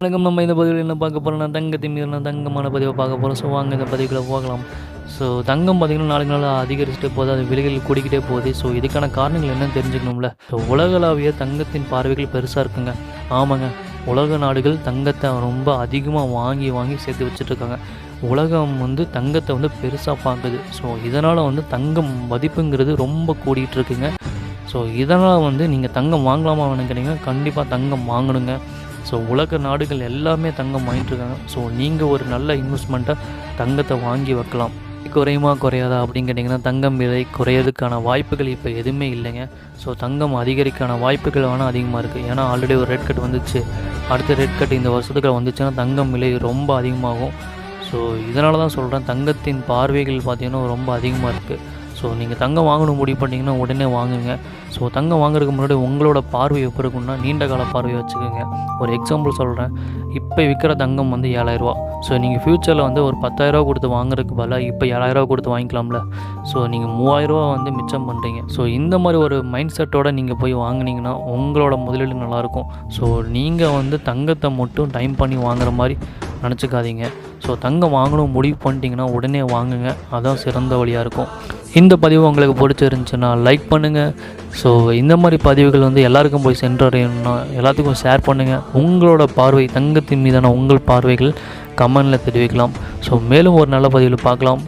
வணக்கம். நம்ம இந்த பதிவில் என்ன பார்க்க போகிறோம்னா, தங்கத்தின் மீதான தங்கமான பதிவை பார்க்க போகிறோம். ஸோ வாங்க இந்த பதிவுகளை போகலாம். ஸோ தங்கம் பார்த்திங்கன்னா நாளுக்கு நாள் அதிகரிச்சுட்டே போகுது, அது விலைகள் கூடிக்கிட்டே போகுது. ஸோ இதுக்கான காரணங்கள் என்னன்னு தெரிஞ்சுக்கணும்ல. ஸோ உலகளாவிய தங்கத்தின் பார்வைகள் பெருசாக இருக்குங்க. ஆமாங்க, உலக நாடுகள் தங்கத்தை ரொம்ப அதிகமாக வாங்கி வாங்கி சேர்த்து வச்சுட்ருக்காங்க. உலகம் தங்கத்தை பெருசாக பார்க்குது. ஸோ இதனால் தங்கம் மதிப்புங்கிறது ரொம்ப கூடிகிட்டு இருக்குங்க. ஸோ இதனால் நீங்கள் தங்கம் வாங்கலாமா நினைக்கிறீங்கன்னா கண்டிப்பாக தங்கம் வாங்கணுங்க. ஸோ உலக நாடுகள் எல்லாமே தங்கம் வாங்கிட்டுருக்காங்க. ஸோ நீங்கள் ஒரு நல்ல இன்வெஸ்ட்மெண்ட்டாக தங்கத்தை வாங்கி வைக்கலாம். குறையுமா குறையாதா அப்படின்னு கேட்டிங்கன்னா, தங்கம் விலை குறையிறதுக்கான வாய்ப்புகள் இப்போ எதுவுமே இல்லைங்க. ஸோ தங்கம் அதிகரிக்கான வாய்ப்புகள் வேணால் அதிகமாக இருக்குது. ஏன்னா ஆல்ரெடி ஒரு ரேட் கட் வந்துச்சு. அடுத்த ரேட் கட் இந்த வருஷத்துக்கு வந்துச்சுன்னா தங்கம் விலை ரொம்ப அதிகமாகும். ஸோ இதனால தான் சொல்கிறேன், தங்கத்தின் பார்வைகள் பார்த்திங்கன்னா ரொம்ப அதிகமாக இருக்குது. ஸோ நீங்கள் தங்கம் வாங்கணும் முடிவு பண்ணிங்கன்னா உடனே வாங்குங்க. ஸோ தங்கம் வாங்குறதுக்கு முன்னாடி உங்களோட பார்வை எப்படி இருக்குன்னா, நீண்ட கால பார்வையை வச்சுக்கோங்க. ஒரு எக்ஸாம்பிள் சொல்கிறேன். இப்போ விற்கிற தங்கம் 7,000 ரூபா. ஸோ நீங்கள் ஃப்யூச்சரில் ஒரு 10,000 கொடுத்து வாங்குறதுக்கு பதிலாக இப்போ 7,000 கொடுத்து வாங்கிக்கலாம்ல. ஸோ நீங்கள் 3,000 ரூபா மிச்சம் பண்ணுறீங்க. ஸோ இந்த மாதிரி ஒரு மைண்ட் செட்டோடு நீங்கள் போய் வாங்கினீங்கன்னா உங்களோட முதலீடு நல்லாயிருக்கும். ஸோ நீங்கள் தங்கத்தை மட்டும் டைம் பண்ணி வாங்குற மாதிரி நினச்சிக்காதீங்க. ஸோ தங்கம் வாங்கணும் முடிவு பண்ணிட்டீங்கன்னா உடனே வாங்குங்க. அதுதான் சிறந்த வழியாக இருக்கும். இந்த பதிவு உங்களுக்கு பிடிச்சிருந்துச்சுன்னா லைக் பண்ணுங்கள். ஸோ இந்த மாதிரி பதிவுகள் எல்லாருக்கும் போய் சென்றடையணும்னா எல்லாத்துக்கும் ஷேர் பண்ணுங்கள். உங்களோட பார்வை தங்கத்தின் மீதான உங்கள் பார்வைகள் கமெண்டில் தெரிவிக்கலாம். ஸோ மேலும் ஒரு நல்ல பதிவில் பார்க்கலாம்.